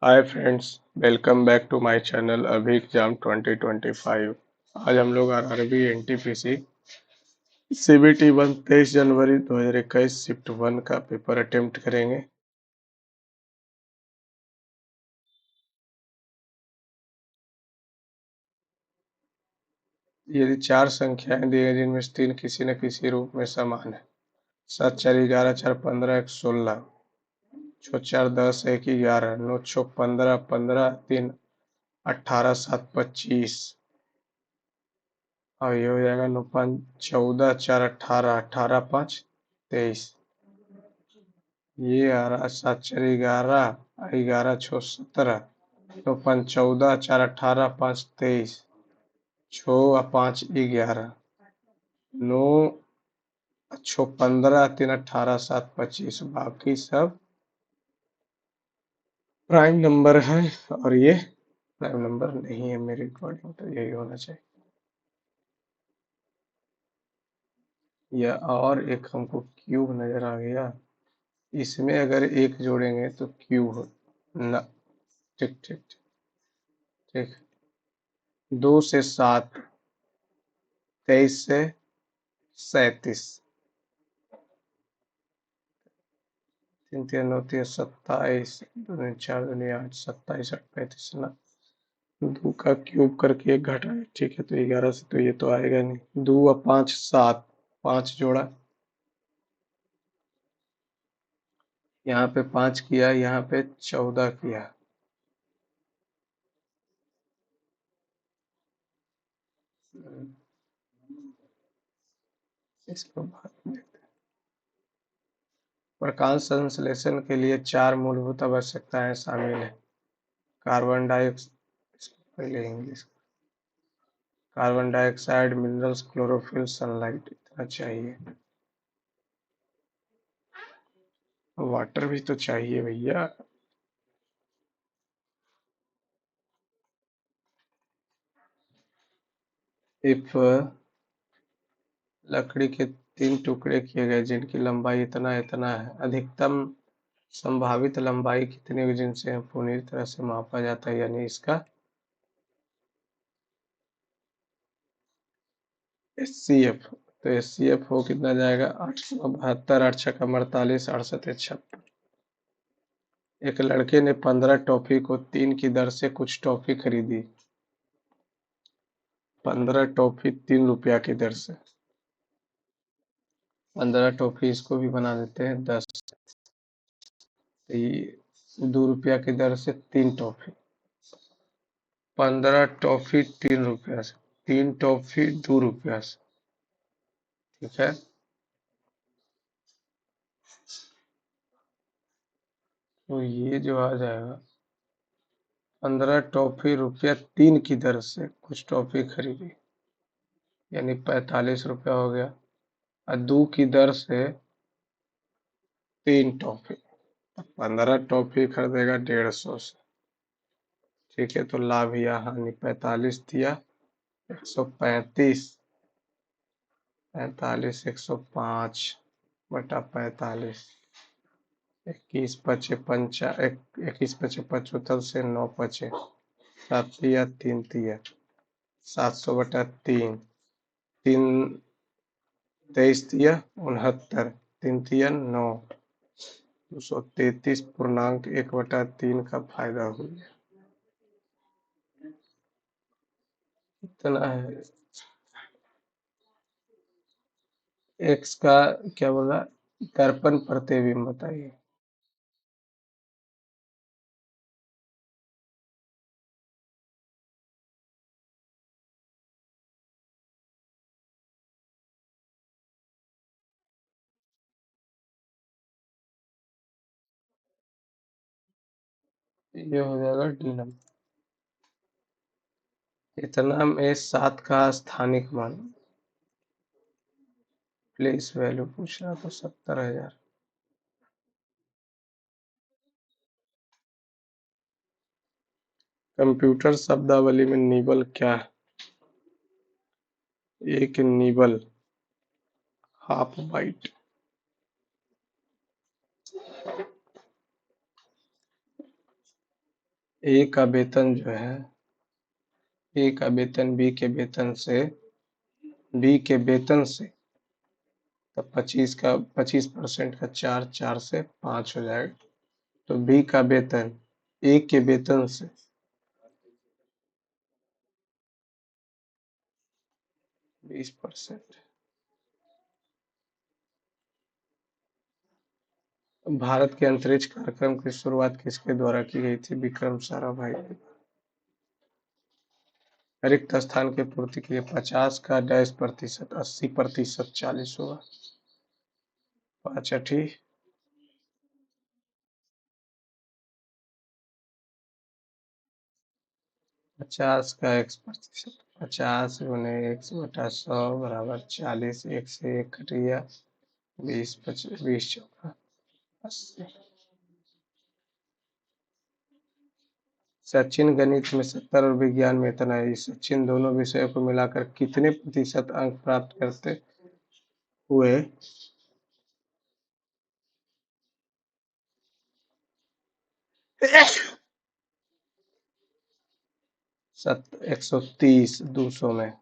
Hi friends, welcome back to my channel अभी exam 2025। आज हम लोग आरआरबी एनटीपीसी सीबीटी 1 23 जनवरी 2021 शिफ्ट 1 का पेपर अटेम्प्ट करेंगे। यदि चार संख्याएं दी गई जिनमें से तीन किसी न किसी रूप में समान है। 7 4 11 4 15 1 16, 6 4 10 1 11, 9 6 15 15 3 18 7 25। और ये हो जाएगा 9 5 14 4 18 18 5 23। ये आ रहा 7 4 11 11 6 17, 9 5 14 4 18 5 23, 6 5 11, 9 6 15 3 18 7 25। बाकी सब प्राइम नंबर है और ये प्राइम नंबर नहीं है। मेरे अकॉर्डिंग तो यही होना चाहिए। या और एक हमको क्यूब नजर आ गया, इसमें अगर एक जोड़ेंगे तो क्यूब हो ना। ठीक ठीक ठीक ठीक। 2 से 7, 23 से 37, 3 3 9 3 27, 2 4 2 8 27 8 35 ना। 2 का क्यूब करके एक घटा है, ठीक है, तो 11 से तो ये तो आएगा नहीं। 2 और 5 7, 5 जोड़ा, यहाँ पे 5 किया, यहाँ पे 14 किया। इसको बाद में देखते हैं। प्रकाश संश्लेषण के लिए 4 मूलभूत आवश्यकताएं शामिल है। कार्बन डाइऑक्साइड, पहले English, carbon dioxide, minerals, chlorophyll, sunlight, इतना चाहिए। वाटर भी तो चाहिए भैया। इफ लकड़ी के 3 टुकड़े किए गए जिनकी लंबाई इतना इतना है, अधिकतम संभावित लंबाई कितनी होगी जिनसे पूरी तरह से मापा जाता है, यानी इसका एचसीएफ। तो एचसीएफ हो कितना जाएगा, 872, 8 छक्का 48, 68 56। एक लड़के ने 15 टॉफी को 3 की दर से कुछ टॉफी खरीदी। 15 टॉफी 3 रुपया की दर से। 15 टॉफी इसको भी बना देते हैं 10, तो ये 2 रुपया की दर से 3 टॉफी। 15 टॉफी 3 रुपया से, 3 टॉफी 2 रुपया से, ठीक है। तो ये जो आ जाएगा, 15 टॉफी रुपया 3 की दर से कुछ टॉफी खरीदी, यानी 45 रुपया हो गया। और 2 की दर से 3 टॉफी, 15 टॉफी खरीदेगा 150 से, ठीक है। तो लाभ या हानि, 45 दिया, 135, 45 105 बटा 45, 21 पचे पंचा 21 पचे 75 से 9 पचे, 7 तिया 3 तिया, 700 बटा 3, 3 23 तिया 69, 3 तिया 9, 233.1/3 का फायदा हो गया। इतना है। एक्स का क्या बोला, दर्पण प्रतिबिंब बताइए। ये हो जाएगा डी नंबर। इतना में 7 का स्थानिक मान, प्लेस वैल्यू पूछ रहा तो 70,000। कंप्यूटर शब्दावली में निबल क्या है? एक निबल, हाफ बाइट। ए का वेतन जो है, ए का वेतन बी के वेतन से, तो 25% का 4 से 5 हो जाएगा। तो बी का वेतन ए के वेतन से 20%। भारत के अंतरिक्ष कार्यक्रम की शुरुआत किसके द्वारा की गई थी? विक्रम साराभाई। रिक्त स्थान की पूर्ति के लिए 50 का डैश प्रतिशत, 80%, 40 होगा। पाँचठी। 50 का x%, 50 × x/100 = 40, 1 से 1 कट गया, 20 चौका 80। सचिन गणित में 70 और विज्ञान में इतना ही। सचिन दोनों विषयों को मिलाकर कितने प्रतिशत अंक प्राप्त करते हुए 130, 200 में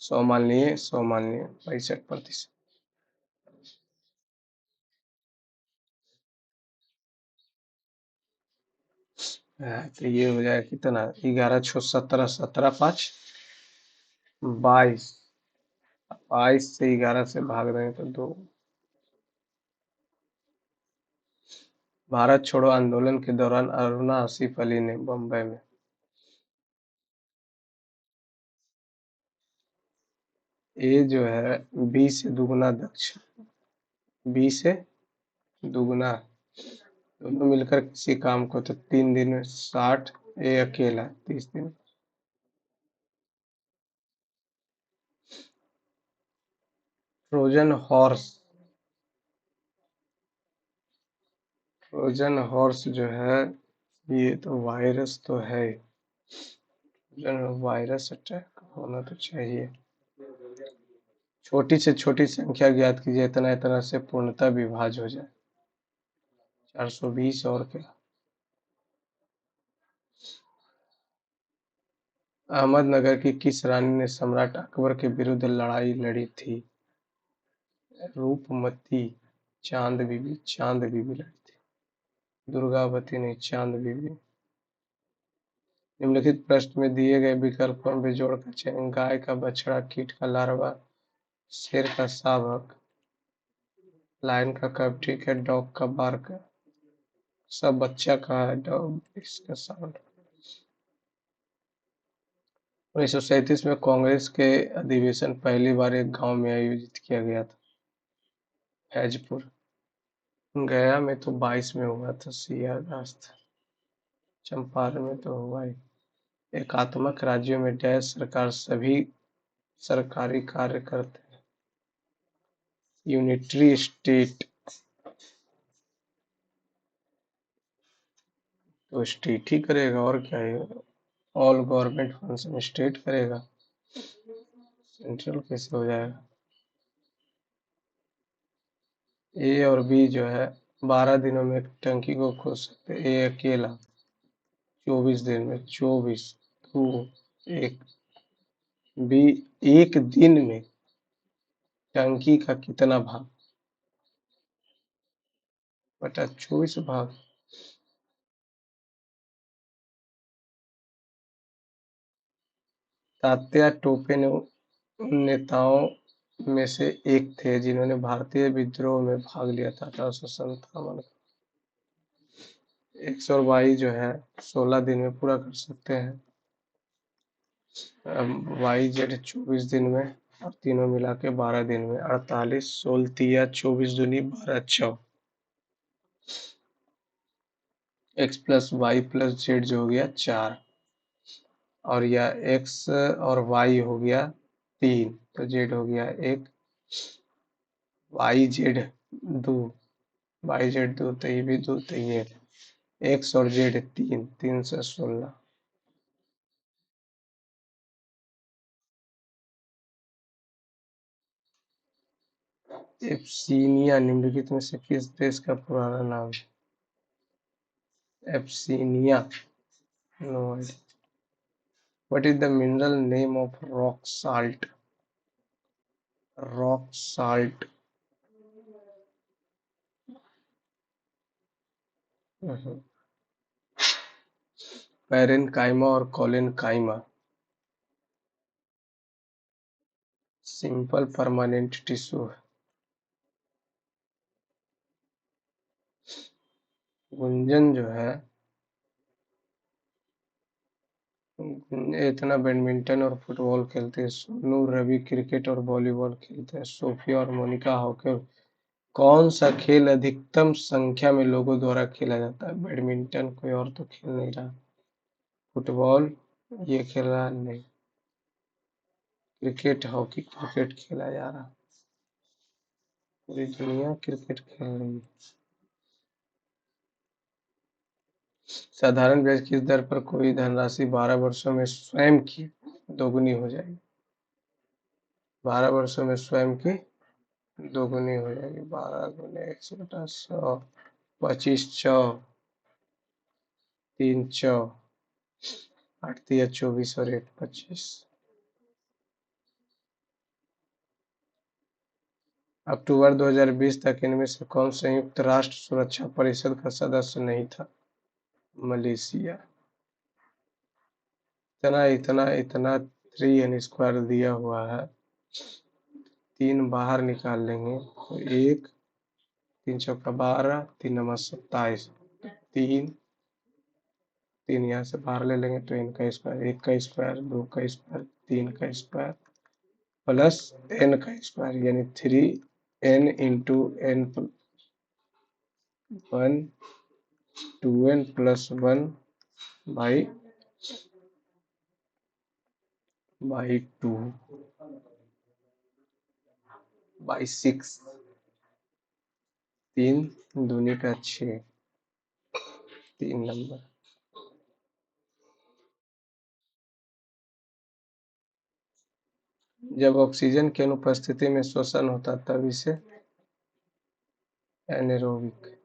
100 मान लिए, 100 मान लिए, 65%। तो ये हो जाएगा कितना? 11×6 = 17, 17×5 = 22। 22 से 11 से भाग देंगे तो 2। भारत छोड़ो आंदोलन के दौरान अरुणा आसिफ अली ने बम्बई में ए जो है बी से दुगना दक्ष, बी से दुगना, दोनों मिलकर किसी काम को तो 3 दिन में 60, ए अकेला 30 दिन। ट्रोजन हॉर्स, ट्रोजन हॉर्स जो है, ये तो वायरस तो है, ट्रोजन वायरस अटैक होना तो चाहिए। छोटी से छोटी संख्या ज्ञात कीजिए, इतना इतना से पूर्णतः विभाज्य हो जाए। 420 और क्या। अहमदनगर की किस रानी ने सम्राट अकबर के विरुद्ध लड़ाई लड़ी थी? रूपमती, चांद बीबी लड़ी थी। दुर्गावती नहीं, चांद बीबी। निम्नलिखित प्रश्न में दिए गए विकल्पों में जोड़ का चयन। गाय का बछड़ा, कीट का लार्वा, शेर का शावक, लायन का कब, ठीक है, डॉग का बार्क। सब बच्चा कहाँ है? डॉग, इसका साउंड। 1937 में कांग्रेस के अधिवेशन पहली बार एक गांव में आयोजित किया गया था। फैजपुर। गया में तो 22 में हुआ था, सियारदास्त। चंपारण में तो हुआ ही। एकात्मक राज्यों में डैश सरकार सभी सरकारी कार्य करते हैं। यूनिटरी स्टेट, तो स्टेट ही करेगा और क्या है। ऑल गवर्नमेंट फंक्शन स्टेट करेगा, सेंट्रल कैसे हो जाएगा? ए और बी जो है 12 दिनों में एक टंकी को खोद सकते। ए अकेला 24 दिन में, 24, 2, 1। बी एक दिन में टंकी का कितना भाग? बटा 24 भाग। तात्या टोपे ने उन नेताओं में से एक थे जिन्होंने भारतीय विद्रोह में भाग लिया था 1857। एक्स और वाई जो है 16 दिन में पूरा कर सकते हैं। वाई जेड 24 दिन में, और तीनों मिला के 12 दिन में। 48, 16 24 दूनी 12 चौ। X plus y plus z जो हो गया 4, और यह एक्स और वाई हो गया 3, तो जेड हो गया 1, वाई जेड 2, वाई जेड 2, तो ये भी 2, तो ये एक्स और जेड 3, 3 से 16। एब्सीनिया निम्नलिखित में से किस देश का पुराना नाम है? Abyssinia, no idea. What is the mineral name of rock salt? Rock salt, parenchyma और कोलेनकाइमा। सिंपल परमानेंट टिश्यू है। गुंजन जो है, इतना बैडमिंटन और फुटबॉल खेलते हैं। सोनू रवि क्रिकेट और वॉलीबॉल खेलते हैं। सोफिया और मोनिका हॉकी। कौन सा खेल अधिकतम संख्या में लोगों द्वारा खेला जाता है? बैडमिंटन, कोई और तो खेल नहीं रहा। फुटबॉल, ये खेल रहा नहीं। क्रिकेट, हॉकी, क्रिकेट खेला जा रहा। पूरी दुनिया क्रिकेट खेल रही है। साधारण ब्याज किस दर पर कोई धनराशि 12 वर्षों में स्वयं की दोगुनी हो जाएगी? 12 वर्षों में स्वयं की दोगुनी हो जाएगी। 12 गुने 100, 25 चौ, 3 चौ, 8 तिया 24 और 1 25। अक्टूबर 2020 तक इनमें से कौन संयुक्त राष्ट्र सुरक्षा परिषद का सदस्य नहीं था? मलेशिया। इतना इतना इतना 3n² दिया हुआ है। 3 बाहर निकाल लेंगे तो 1, 3 चौका 12, 3 नवा 27, 3 3 यहाँ से बाहर ले लेंगे तो n का स्क्वायर, 1 का स्क्वायर, 2 का स्क्वायर, 3 का स्क्वायर प्लस n का स्क्वायर, यानी 3n into n 1, 2n plus 1 by 2 by 6। 3 दूनी का 6, 3 नंबर। जब ऑक्सीजन की अनुपस्थिति में श्वसन होता तब इसे एनेरोबिक।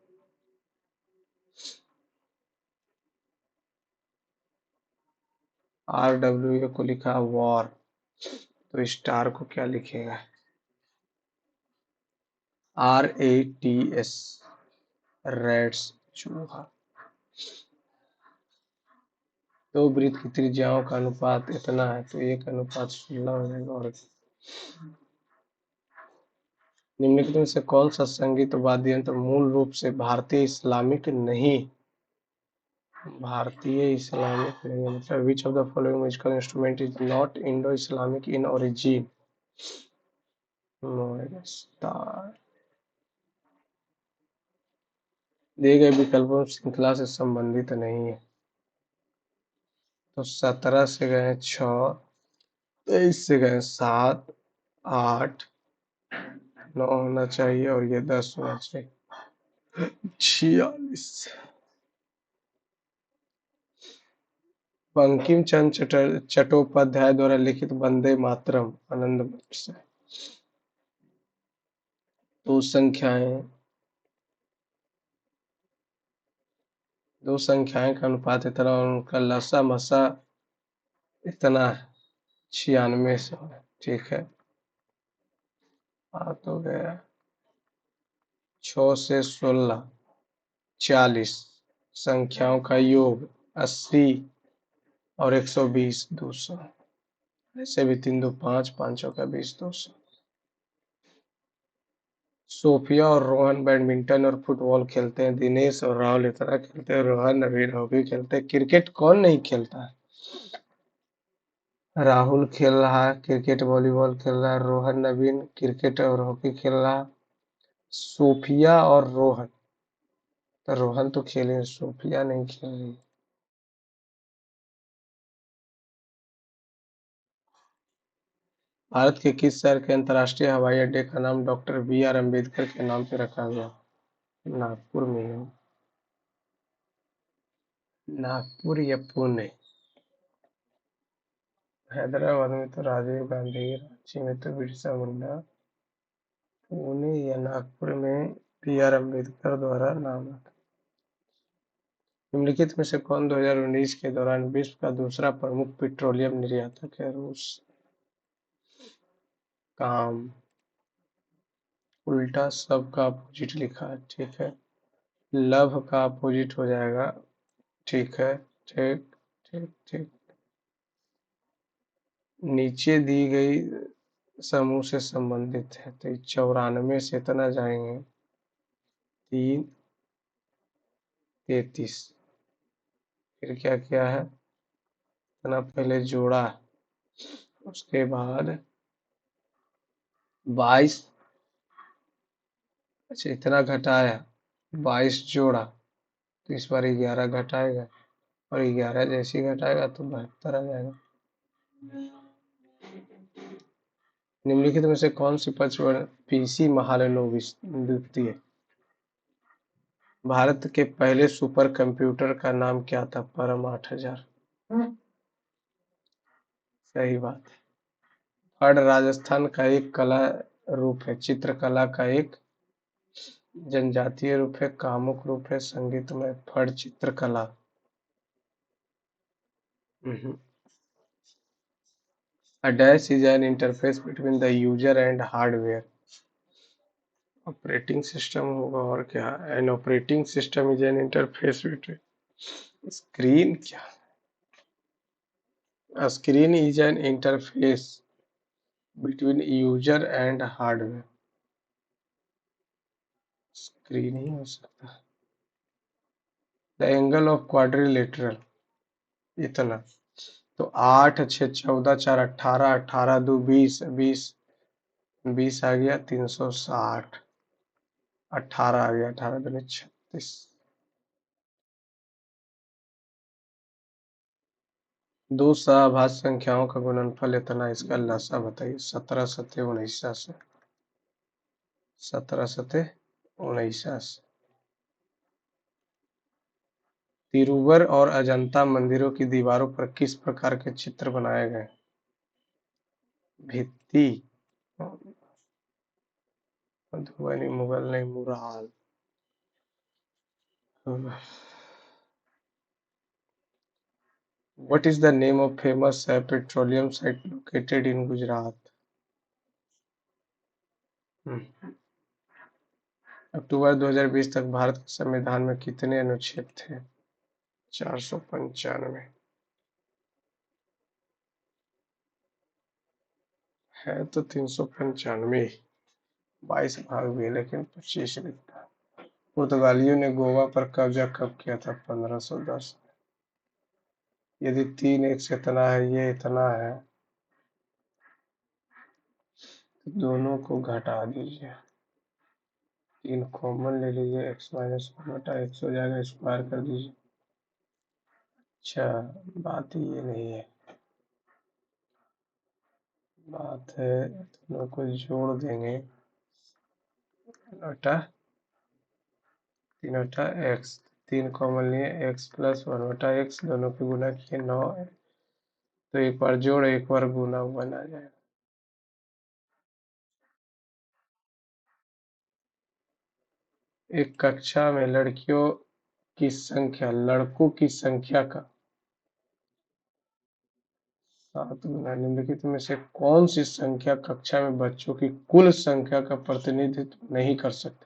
RWA को लिखा वॉर, तो स्टार को क्या लिखेगा? RATS, रैट्स, चूहा। दो वृत्त की त्रिज्याओं का अनुपात इतना है तो 1:16 हो जाएगा। और निम्नलिखित में से कौन सा संगीत वाद्य यंत्र मूल रूप से भारतीय इस्लामिक नहीं? भारतीय इस्लामिक नहीं है मतलब विच of the following musical instrument is not Indo Islamic in origin? दिए गए विकल्पों श्रृंखला से संबंधित नहीं है। तो 17 से गए 6, 23 से गए 7, 8, 9 होना चाहिए और ये 10 होना चाहिए। 46। बंकिम चंद्र चट्टोपाध्याय द्वारा लिखित वंदे मातरम आनंद बख्श है। दो संख्याएं का अनुपात इतना और उनका लसा मसा इतना है, 9600 है। ठीक है, तो गया 6 से 16, 40 संख्याओं का योग 80 और 120, 200। ऐसे भी 3 2 5, 5 चौका 20, 200। सोफिया और रोहन बैडमिंटन और फुटबॉल खेलते हैं। दिनेश और राहुल इतना खेलते हैं। रोहन नवीन हॉकी खेलते हैं। क्रिकेट कौन नहीं खेलता है? राहुल खेल रहा है क्रिकेट, वॉलीबॉल खेल रहा है। रोहन नवीन क्रिकेट और हॉकी खेल रहा है। सोफिया और रोहन, तो रोहन तो खेले, सोफिया नहीं खेल रही। भारत के किस शहर के अंतर्राष्ट्रीय हवाई अड्डे का नाम डॉक्टर BR अम्बेडकर के नाम पे रखा गया? नागपुर में है। नागपुर या पुणे? हैदराबाद में तो राजीव गांधी, रांची में तो बिरसा मुंडा, पुणे या नागपुर में BR अम्बेडकर द्वारा नाम रखा। निम्नलिखित में से कौन 2019 के दौरान विश्व का दूसरा प्रमुख पेट्रोलियम निर्यातक है? रूस। काम। उल्टा सब का अपोजिट लिखा है, ठीक है। लव का अपोजिट हो जाएगा, ठीक है। ठीक ठीक ठीक। नीचे दी गई समूह से संबंधित है, तो 94 से इतना जाएंगे, 3 33। फिर क्या किया है, इतना पहले जोड़ा, उसके बाद 22, अच्छा इतना घटाया, 22 जोड़ा, तो इस बार 11 घटाएगा, और 11 जैसे ही घटाएगा तो 72 आ जाएगा। निम्नलिखित में से कौन सी पचवर्ण पीसी महालनोबिस द्वितीय भारत के पहले सुपर कंप्यूटर का नाम क्या था? परम 8000। सही बात है। फड़ राजस्थान का एक कला रूप है, चित्रकला का एक जनजातीय रूप है, कामुक रूप है, संगीतमय। फड़ चित्रकला। A dash is an interface between the user and hardware. Operating system होगा और क्या? An operating system is an interface between screen, क्या? A screen is an interface between user and hardware. Screen ही हो सकता है। द एंगल ऑफ क्वाड्रिलेटरल, इतना, तो 8 6 14 4 18, 18 2 20, 20 20 आ गया 360, 18 आ गया, 18 दूनी 36। दो सहाभाज्य संख्याओं का गुणनफल इतना, इसका लसा बताइए। 17 सत्ते 19, 17 सत्ते 19। तिरुवर और अजंता मंदिरों की दीवारों पर किस प्रकार के चित्र बनाए गए? भित्ति, मधुबनी, मुगल नहीं, mural. What is the name of famous petroleum site located in Gujarat? अक्टूबर 2020 तक भारत के संविधान में कितने अनुच्छेद थे? 495। है तो 395, 22 भाग भी है, लेकिन 25 लिखता है। पुर्तगालियों ने गोवा पर कब्जा कब किया था? 1510। यदि 3 एक से इतना है, ये इतना है, तो दोनों को घटा दीजिए, 3 कॉमन ले लीजिए, x माइनस 1/x हो जाएगा, स्क्वायर कर दीजिए। अच्छा, बात ये नहीं है, बात है दोनों को जोड़ देंगे, 3 x, 3 कॉमन लिए, x प्लस 1/x, दोनों की गुना किए 9, तो एक बार जोड़ एक बार गुना 1 आ जाएगा। एक कक्षा में लड़कियों की संख्या लड़कों की संख्या का 7 गुना। निम्नलिखित में से कौन सी संख्या कक्षा में बच्चों की कुल संख्या का प्रतिनिधित्व नहीं कर सकती?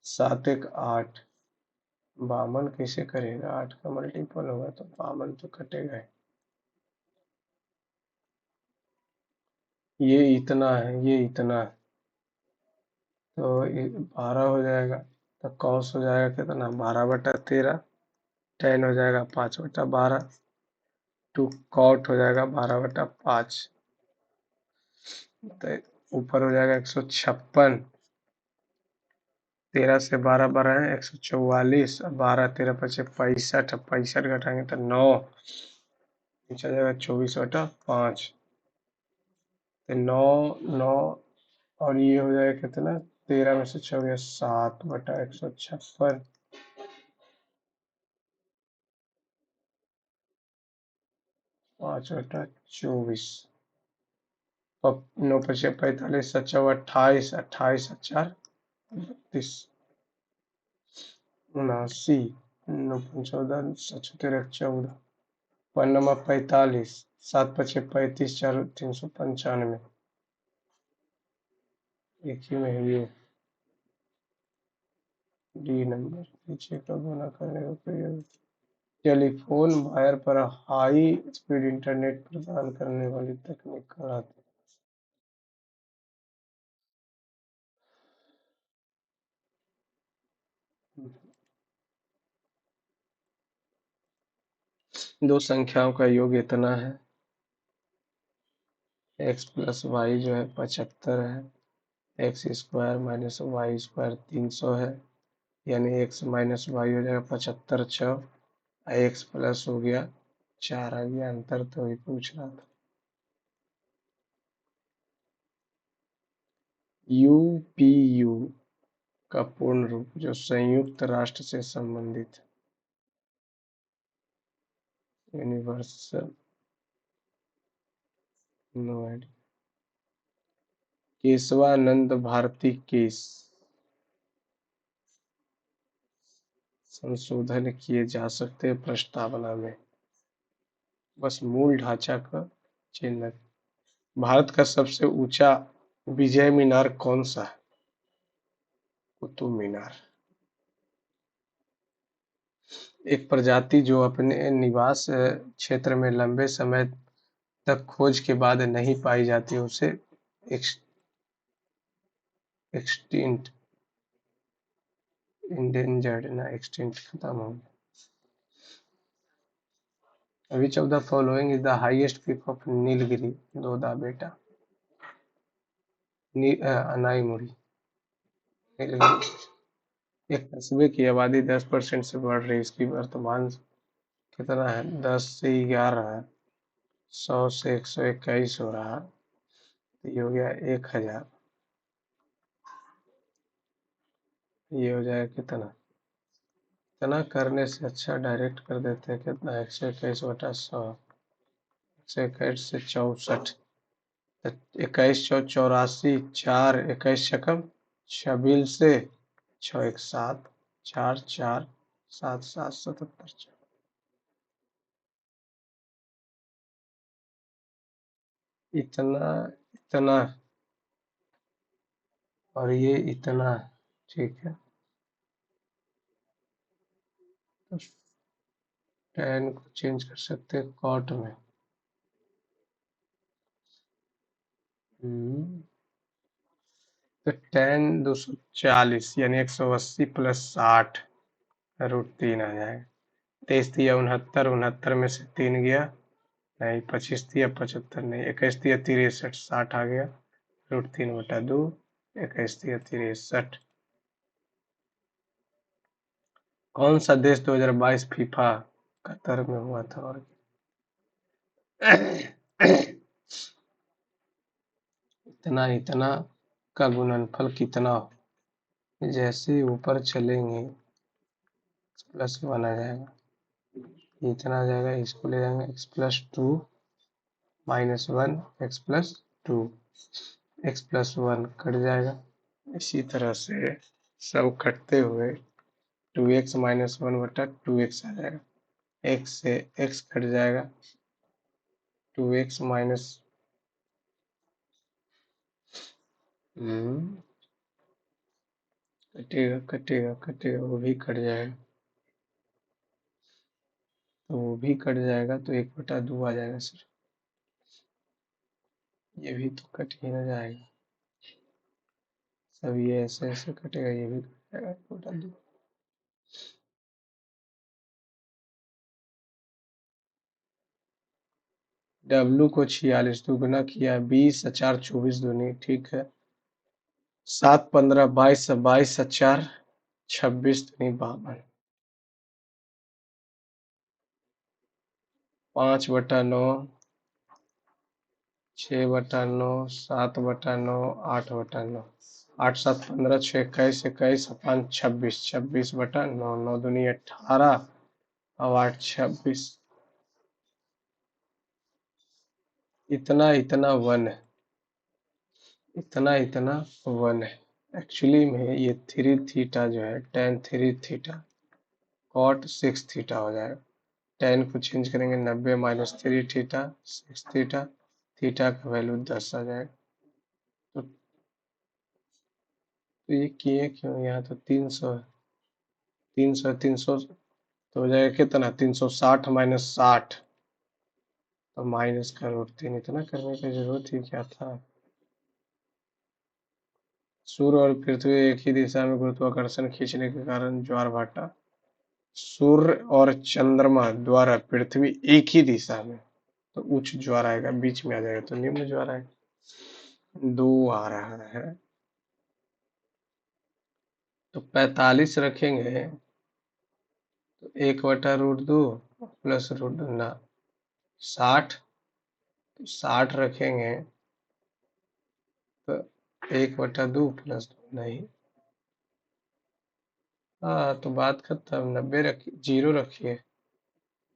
7 1 8। 52 कैसे करेगा? 8 का मल्टीपल होगा तो 52 तो कटेगा ही। ये इतना है, ये इतना है, तो 12 हो जाएगा, तो कॉस हो जाएगा कितना? 12/13। टेन हो जाएगा 5/12, टू कॉट हो जाएगा 12/5, तो ऊपर हो जाएगा 156। 13 से 12 12 है 144, 12 13 पचे 65, 65 घटाएंगे तो 9, नीचे जाएगा 24/5, तो 9 9, और ये हो जाएगा कितना? 13 में से 6 हो गया 7/156, 5/24, 9 पचे 45, 7 28, 28 4 32, 79। 9 5 14, 7 13 14, 5 9 45, 7 5 35, 4 395। एक ही में है ये डी नंबर। पीछे का गुना करने का प्रयोग। टेलीफोन वायर पर हाई स्पीड इंटरनेट प्रदान करने वाली तकनीक कहलाती है। दो संख्याओं का योग इतना है, एक्स प्लस वाई जो है 75 है, x square minus y square 300 है, यानी एक्स माइनस वाई हो जाएगा 75 6, एक्स प्लस हो गया 4 आ गया, अंतर तो ही पूछ रहा था। यूपीयू का पूर्ण रूप जो संयुक्त राष्ट्र से संबंधित है। Universal, no idea. Keshavananda Bharati case संशोधन किए जा सकते हैं प्रस्तावना में, बस मूल ढांचा का चिन्ह। भारत का सबसे ऊंचा विजय मीनार कौन सा है? कुतुब मीनार। एक प्रजाति जो अपने निवास क्षेत्र में लंबे समय तक खोज के बाद नहीं पाई जाती उसे एक्सटिंक्ट, इंडेंजर्ड ना, एक्सटिंक्ट खत्म हो गया। Which of the following is the highest peak of Nilgiri? Dodda Betta, Anaimudi. Nilgiri एक कस्बे की आबादी 10% से बढ़ रही है, इसकी वर्तमान कितना है? 10 से 11 है, 100 से 121 हो रहा, तो ये हो गया 1000। ये हो जाएगा कितना? इतना करने से अच्छा डायरेक्ट कर देते हैं। कितना? 121/100, 121 से 64, 21 चौ 84, 4 21 छकम 26 से 6 1 7, 4 4 7 7 77। इतना, इतना, और ये इतना, ठीक है। तो 10 को चेंज कर सकते हैं कॉट में। तो 10 240 यानी 180 + 60 √3 आ जाएगा। 23 दिया 69, 69 में से 3 गया नहीं, 25 दिया 75 नहीं, 21 दिया 63, 60 आ गया, √3/2, 21 दिया 63। कौन सा देश 2022 फीफा कतर में हुआ था? और इतना इतना का गुणनफल कितना हो? जैसे ऊपर चलेंगे +1 आ जाएगा, इतना आ जाएगा, इसको ले जाएंगे x+2 -1 x+2, x+1 कट जाएगा। इसी तरह से सब कटते हुए 2x - 1/2x आ जाएगा, x से x कट जाएगा, 2x माइनस कटेगा कटेगा कटेगा, वो भी कट जाएगा, तो वो भी कट जाएगा, तो 1/2 आ जाएगा सर। ये भी तो कट ही ना जाएगा, सब ये ऐसे ऐसे कटेगा, ये भी कट जाएगा 1/2। W को 46 दुगुना किया, 20 4 24 दूनी, ठीक है, 7 15 22 22 4 26 दूनी 52, 5/9, 6/9, 7/9, 8/9, 8 7 15, 6 21 21, 5 26, 26/9, 9 दूनी 18 और 8 26। इतना इतना 1 है, इतना इतना 1 है। एक्चुअली में ये 3 थीटा जो है tan 3 थीटा कॉट 6 थीटा हो जाएगा। tan को चेंज करेंगे 90 माइनस 3 थीटा 6 थीटा, थीटा का वैल्यू 10 आ जाएगा। तो ये किए क्यों, यहाँ तो 300 है, 300 तो हो जाएगा कितना, 360 माइनस 60, तो माइनस का √3, इतना करने की जरूरत ही क्या था। सूर्य और पृथ्वी एक ही दिशा में गुरुत्वाकर्षण खींचने के कारण ज्वार भाटा। सूर्य और चंद्रमा द्वारा पृथ्वी एक ही दिशा में, तो उच्च ज्वार आएगा, बीच में आ जाएगा तो निम्न ज्वार आएगा। 2 आ रहा है, तो 45 रखेंगे तो 1/√2 प्लस √2 ना 60, तो 60 रखेंगे तो 1/2 प्लस 2 नहीं। हाँ तो बात खत्म, 90 रखिए, 0 रखिए,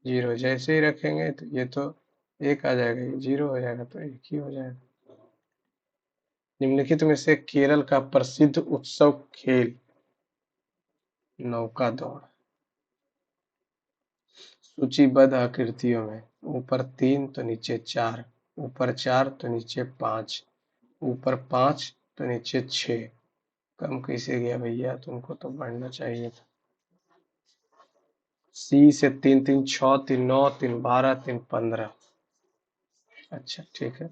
0 जैसे ही रखेंगे तो ये तो 1 आ जाएगा, ये 0 हो जाएगा, तो 1 ही हो जाएगा। निम्नलिखित में से केरल का प्रसिद्ध उत्सव खेल नौका दौड़ सूचीबद्ध आकृतियों में, ऊपर 3 तो नीचे 4, ऊपर 4 तो नीचे 5, ऊपर 5 तो नीचे 6। कम कैसे गया भैया, तुमको तो बढ़ना चाहिए था। सी से 3 3 6 3 9 3 12 3 15। अच्छा ठीक है,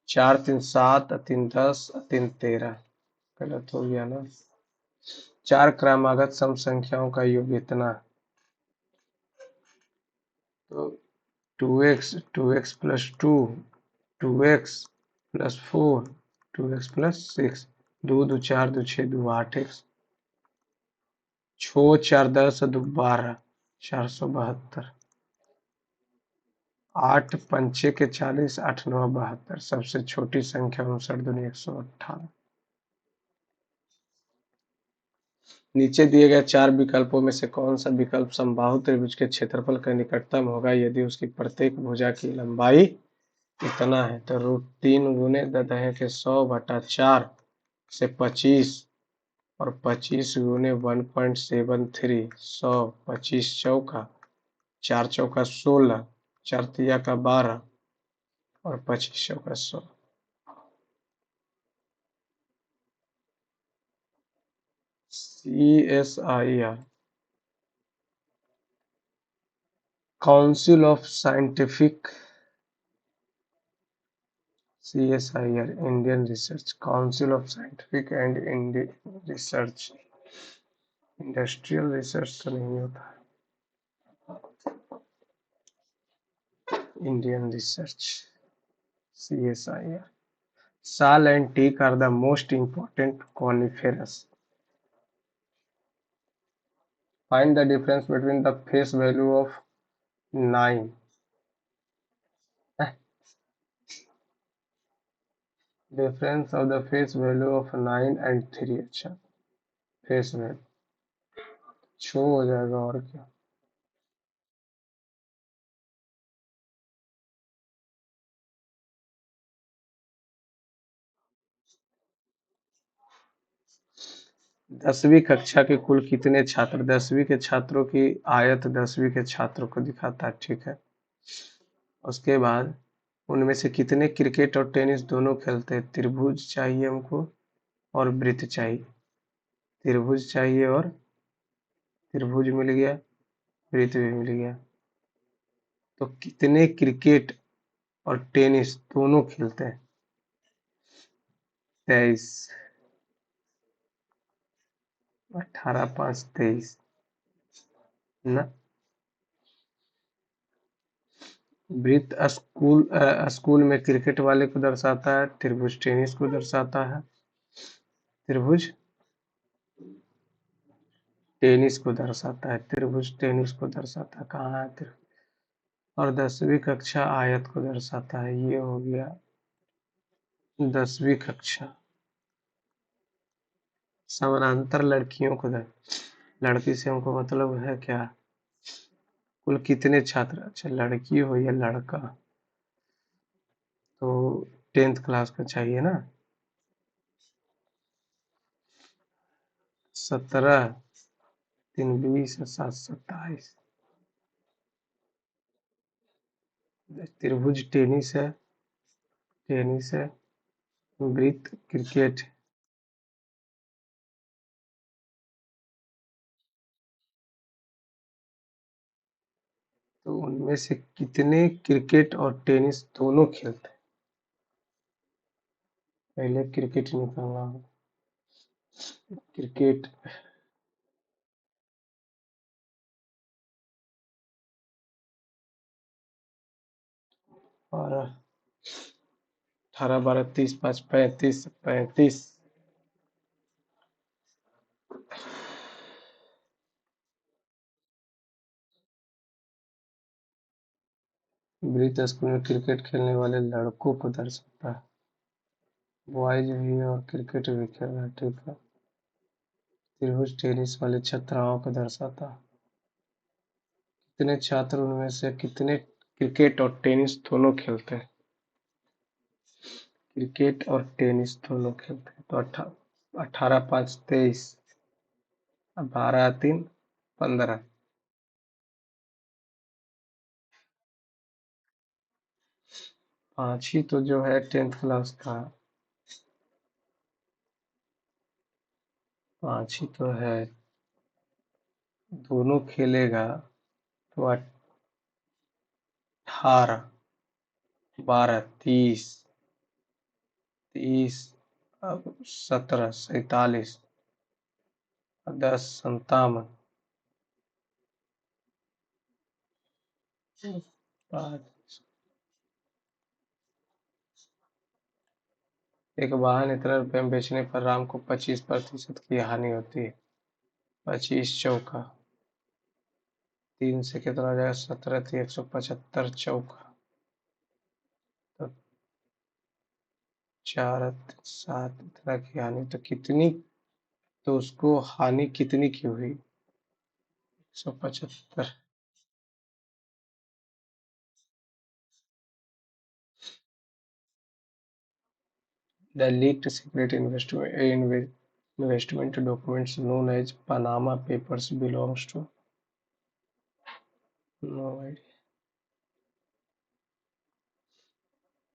4 3 7 3 10 3 13, गलत हो गया ना। 4 क्रमागत सम संख्याओं का योग इतना, तो 2x 2x plus 2 2x plus 4 2x plus 6, 2 2 4 2 6 2 8x, 6 4 10 2 12 472, 8 पंचे के 40 8 9 72, सबसे छोटी संख्या 59 दूनी 118। नीचे दिए गए 4 विकल्पों में से कौन सा विकल्प समबाहु त्रिभुज के क्षेत्रफल का निकटतम होगा यदि उसकी प्रत्येक भुजा की लंबाई इतना है, तो √3 गुने 10⁻100/4 से 25 और 25 गुने 1.73, 100, 25 चौका, 4 चौका 16, 4 तिया का 12 और 25 चौका 100। CSIR council of scientific, CSIR Indian research council of scientific and research, industrial research तो नहीं होता, Indian research CSIR। Sal and teak are the most important coniferous. Find the difference between the face value of 9. Difference of the face value of 9 and 3। अच्छा, face value 6 हो जाएगा और क्या। दसवीं कक्षा के कुल कितने छात्र, 10वीं के छात्रों की आयत 10वीं के छात्रों को दिखाता है, ठीक है। उसके बाद उनमें से कितने क्रिकेट और टेनिस दोनों खेलते हैं, त्रिभुज चाहिए हमको और वृत्त चाहिए, त्रिभुज चाहिए और त्रिभुज मिल गया, वृत्त भी मिल गया, तो कितने क्रिकेट और टेनिस दोनों खेलते हैं, 23, 18 5 23 ना। वृत्त स्कूल में क्रिकेट वाले को दर्शाता है, त्रिभुज टेनिस को दर्शाता है, त्रिभुज टेनिस को दर्शाता है, त्रिभुज टेनिस को दर्शाता है, कहाँ है त्रिभुज, और 10वीं कक्षा आयत को दर्शाता है, ये हो गया 10वीं कक्षा। समानांतर लड़कियों को लड़की से हमको मतलब है क्या, कुल कितने छात्र, अच्छा लड़की हो या लड़का, तो 10th क्लास का चाहिए ना, 17 3 20 7 27। त्रिभुज टेनिस है, वृत्त क्रिकेट। तो उनमें से कितने क्रिकेट और टेनिस दोनों खेलते हैं? पहले क्रिकेट निकालना होगा। क्रिकेट और 18 12 30 5 35 35। वृत्त स्कूल में क्रिकेट खेलने वाले लड़कों को दर्शाता है। बॉयज भी है और क्रिकेट भी खेल रहा है, ठीक है। त्रिभुज टेनिस वाली छात्राओं को दर्शाता है। कितने छात्र उनमें से कितने क्रिकेट और टेनिस दोनों खेलते हैं? क्रिकेट और टेनिस दोनों खेलते हैं। तो 18 5 23, 12 3 15। 5 ही तो जो है 10th क्लास का। 5 ही तो है, दोनों खेलेगा तो 18 12 30 30, अब 17 47, 10 57। एक वाहन इतना रुपये में बेचने पर राम को 25% की हानि होती है। 25 चौका 3 से कितना हो जाएगा? 17 थी, 175 चौका तो 4 7, इतना की हानि तो कितनी? तो उसको हानि कितनी की हुई? 175। The leaked secret investment documents known as Panama Papers belongs to? No idea.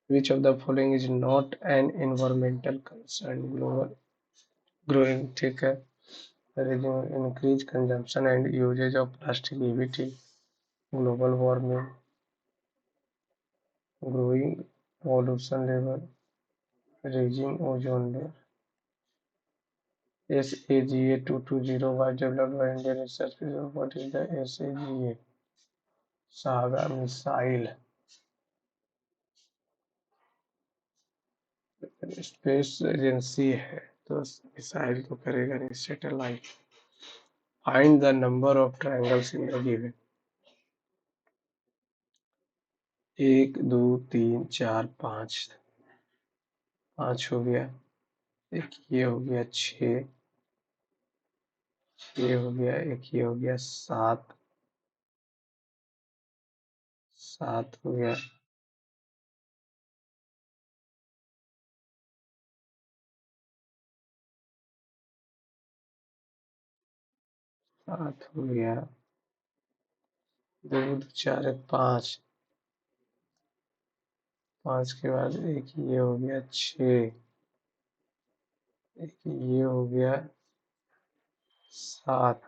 Which of the following is not an environmental concern? Global growing, ठीक है। Increase consumption and usage of plastic EVT, global warming, growing pollution level, rising ozone layer. SAGA 220 was developed by Indian Research Bureau. What is the SAGA? Saga missile. Space agency है तो missile तो करेगा नहीं, satellite. Find the number of triangles in the given. 1 2 3 4 5। 5 हो गया, एक ये हो गया 6, ये हो गया, एक ये हो गया 7, 7 हो गया, 7 हो गया, 2 4 5, 5 के बाद एक ये हो गया 6, एक ये हो गया 7,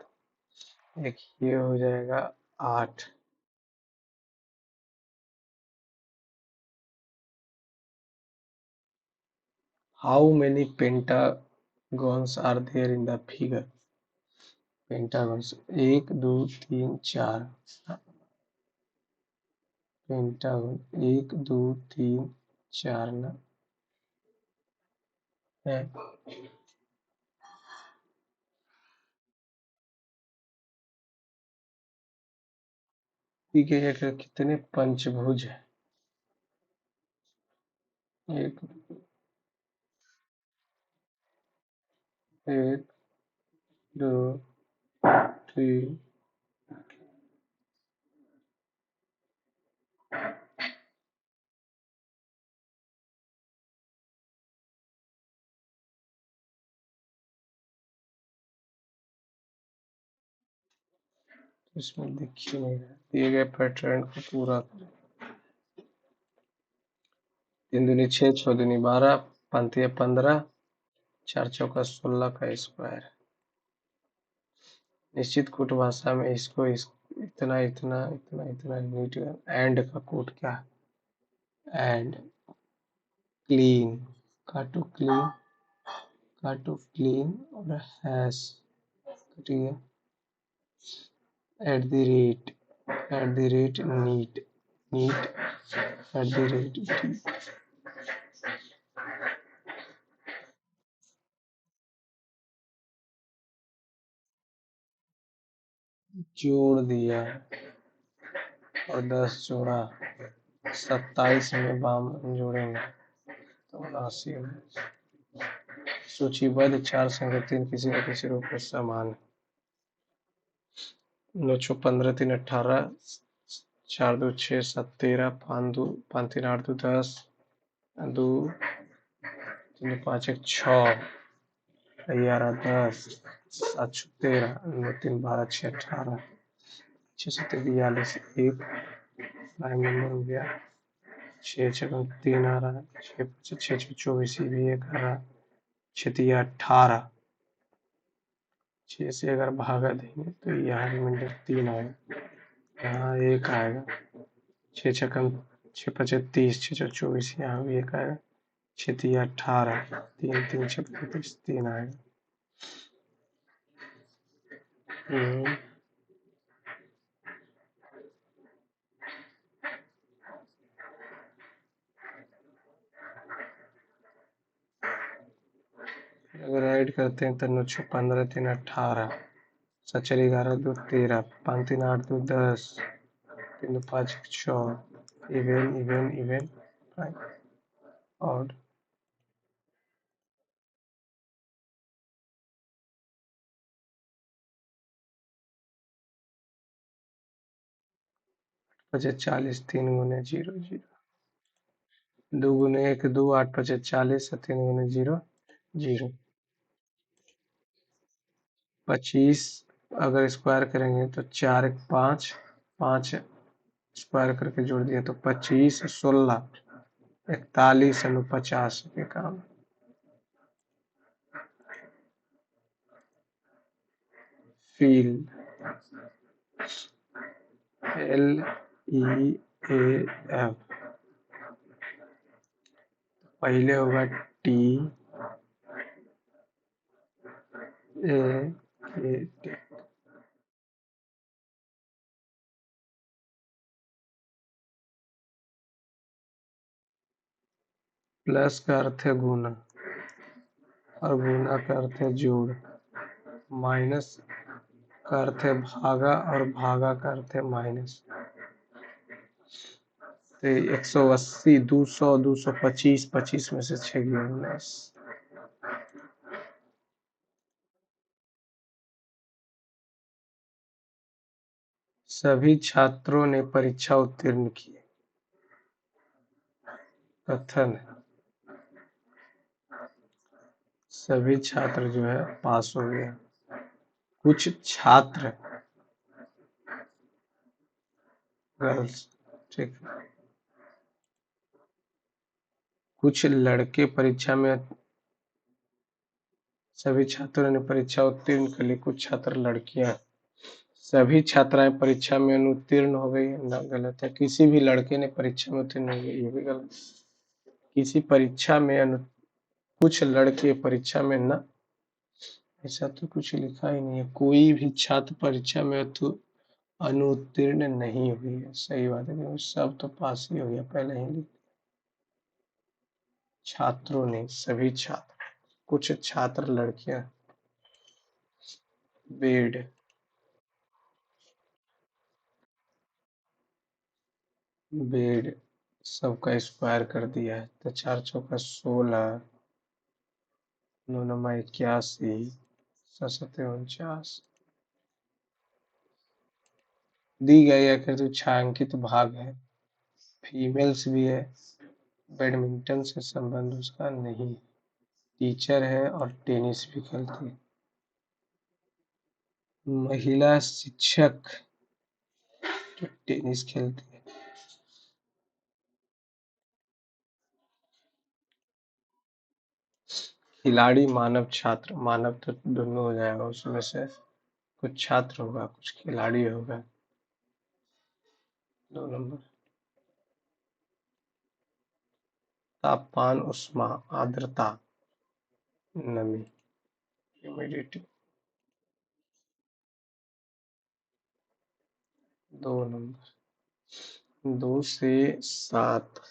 एक ये हो जाएगा 8। How many pentagons are there in the figure? Pentagons 1 2 3 4। Pentagon 1 2 3 4 ना है। ठीक है, कितने पंचभुज है? 1 1 2 3। इसमें दिख ही नहीं रहा। दिए गए पैटर्न को पूरा करें। 3 दूनी 6, 6 दूनी 12, 5 15, 4 चौका 16 का स्क्वायर। निश्चित कूट भाषा में इसको इतना इतना इतना इतना यूनिट एंड का कूट क्या है? एंड क्लीन, काटो क्लीन और हैश कटिए @ नीट @ जोड़ दिया और 10 जोड़ा, 27 में बावन जोड़ेंगे तो 79 में। सूचीबद्ध 4 संगति किसी न किसी रूप में समान है। 9 6 15 3 18, 4 2 6 7 13, 5 3 8 2 10, 2 3 5 1 6, 11 10, 7 6 13, 9 3 12 6 18, 6 7 42, 1 प्राइम नंबर हो गया। 6 6 3 आ रहा है, 6 6 6 24, ये भी 1 आ रहा है, 6 18। 6 से अगर भागा देंगे तो यहाँ रिमाइंडर 3 आएगा, यहाँ 1 आएगा। 6 छक्कम 6 पचे 30, 6 चौ 24, यहाँ भी 1 आएगा। 6 3 18, 3 3 6 35, 3 आएगा। अगर ऐड करते हैं तो 9 6 15 3 18, 7 4 11 2 13, 5 3 8 2 10, 3 2 5 1 6, इवन और 40, 3 गुने 0 0, 2 गुने 1 2, 8 5 40, 3 गुने 0 0। 25 अगर स्क्वायर करेंगे तो 4 1 5, 5 स्क्वायर करके जोड़ दिया तो 25 16, 41 50 के काम। फील LEAF, पहले होगा TAKT, प्लस का अर्थ है गुना और गुना का अर्थ है जोड़, माइनस का अर्थ है भागा और भागा का अर्थ है माइनस। तो 180, 200, 225, 25 में से 6 गया 19। सभी छात्रों ने परीक्षा उत्तीर्ण की। कथन, सभी छात्र जो है पास हो गए। कुछ छात्र गर्ल्स, ठीक, कुछ लड़के परीक्षा में, सभी छात्रों ने परीक्षा उत्तीर्ण कर ली, कुछ छात्र लड़कियां, सभी छात्राएं परीक्षा में अनुत्तीर्ण हो गई, ना गलत है। किसी भी लड़के ने परीक्षा में उत्तीर्ण हो गई, ये भी गलत। किसी परीक्षा में कुछ लड़के परीक्षा में न, ऐसा तो कुछ लिखा ही नहीं है। कोई भी छात्र परीक्षा में अनुत्तीर्ण नहीं हुई है, सही बात है, सब तो पास ही हो गया पहले ही। छात्रों ने, सभी छात्र, कुछ छात्र लड़कियां। बेड, बेड सबका स्क्वायर कर दिया है तो 4 चौका 16, 9 9 81, 7 7 49। दी गई आकृति छायांकित भाग है, फीमेल्स भी है, बैडमिंटन से संबंध उसका नहीं, टीचर है और टेनिस भी खेलती है। महिला शिक्षक जो टेनिस खेलते हैं। खिलाड़ी, मानव, छात्र। मानव तो दोनों हो जाएगा, उसमें से कुछ छात्र होगा, कुछ खिलाड़ी होगा। 2 नंबर। तापमान, उष्मा, आर्द्रता, नमी, ह्यूमिडिटी। 2 नंबर। 2 से 7।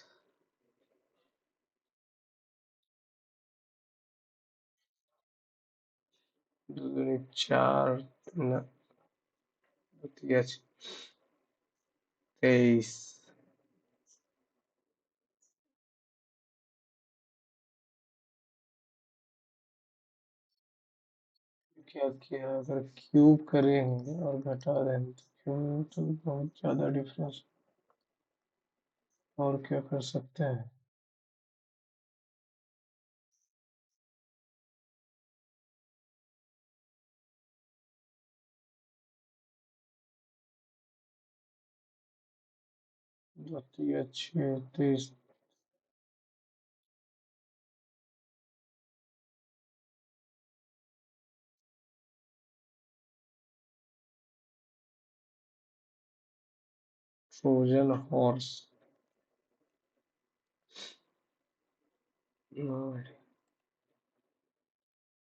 2 दूनी 4, न, 23। क्या किया, अगर क्यूब करेंगे और घटा देंगे तो क्यूब तो बहुत ज्यादा डिफरेंस। और क्या कर सकते हैं? बत्ती, 36। Trojan horse.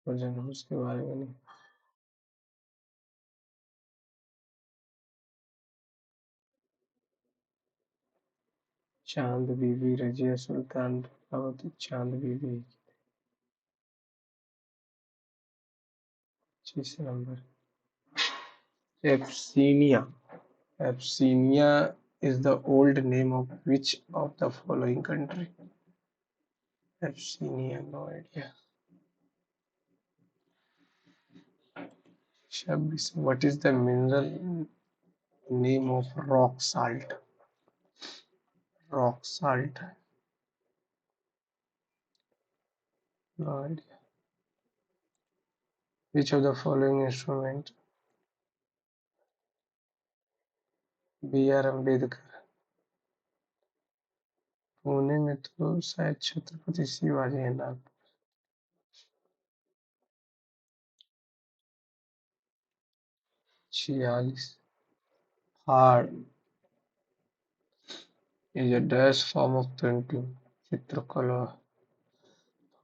ट्रोजन हॉर्स के बारे में नहीं। चांद बीबी, रजिया सुल्तान, दुर्गावती। चांद बीबी। 25 number. एब्सीनिया। Abyssinia is the old name of which of the following country? Abyssinia, no idea. 26. What is the mineral name of rock salt? Rock salt, no idea. Which of the following instrument? B.R. Ambedkar. Pune में तो शायद छत्रपति शिवाजी है ना। 46। Hard is a dash form of painting. Chitrakalwa.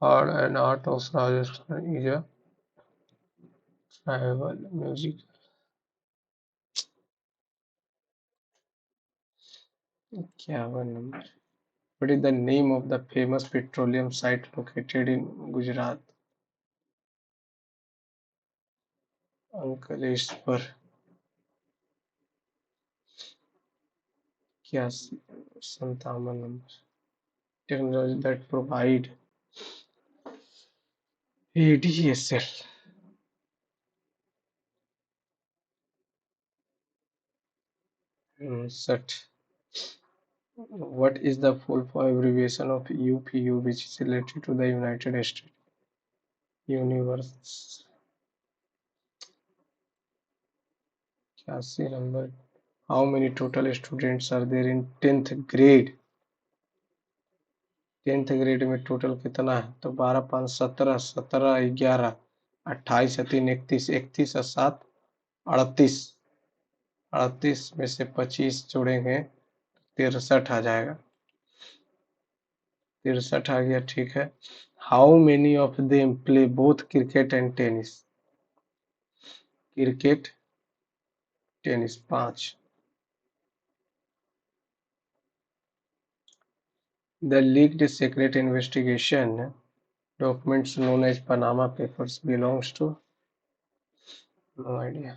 Hard and art of Rajasthan is a tribal music. 51 number. What is the name of the famous petroleum site located in Gujarat? Ankleshwar. 57 number. Technology that provide ADSL. 59। What is the full form abbreviation of UPU, which is related to the United States Universe? 81 number. How many total students are there in 10th grade? 10th grade में total कितना है? तो 12 5 17, 17 11, 28 3 31, 31 और 7 38। 38 में से 25 जोड़ेंगे 63 आ जाएगा। 63 आ गया, ठीक है। How many of them play both cricket and tennis? Cricket, tennis. 5। The leaked secret investigation documents known as Panama Papers belongs to? No idea.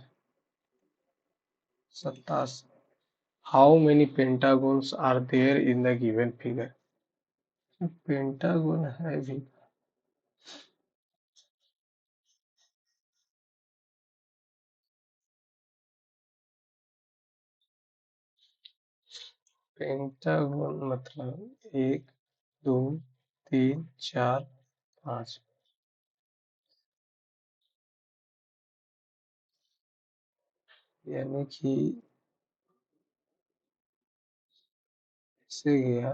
87। How many pentagons are there in the given figure? Pentagon है भी। Pentagon मतलब 1 2 3 4 5। यानी कि से गया।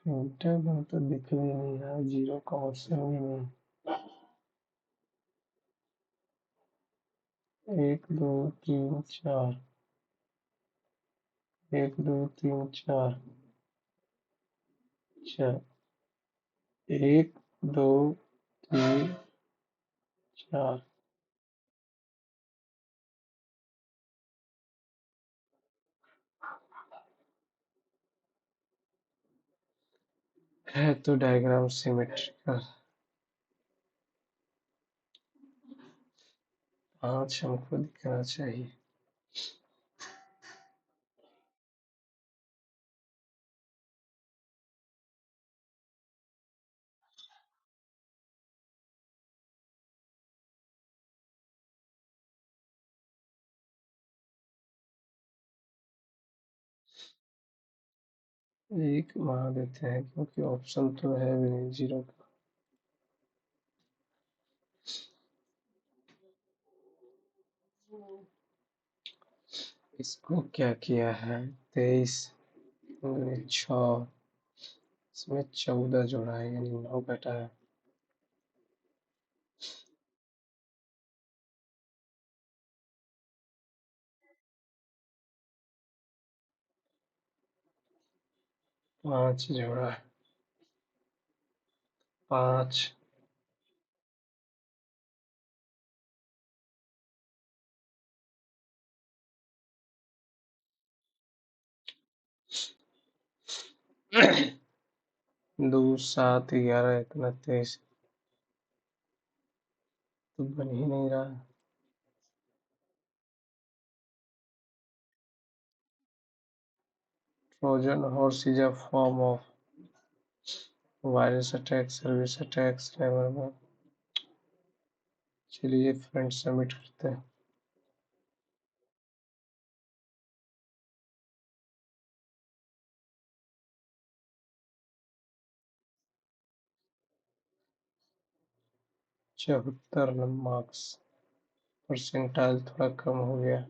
Inter में तो दिख भी नहीं रहा, जीरो का ऑप्शन भी नहीं। 1 2 3 4, 1 2 3 4, अच्छा 1 2 3 4 है तो डायग्राम सिमेट्रिकल। 5 हमको दिखना चाहिए। एक मान देते हैं क्योंकि ऑप्शन तो है भी नहीं जीरो का। इसको क्या किया है, 23 6, इसमें 14 जोड़ा है यानी 9 घटा है। पांच जोड़ा है, 5। दो 7 11 इतना 23 तो बन ही नहीं रहा। Trojan horse is a form of virus attack, service attack, cyber. चलिए फ्रेंड सबमिट करते हैं। चौहत्तर मार्क्स, परसेंटाइल थोड़ा कम हो गया।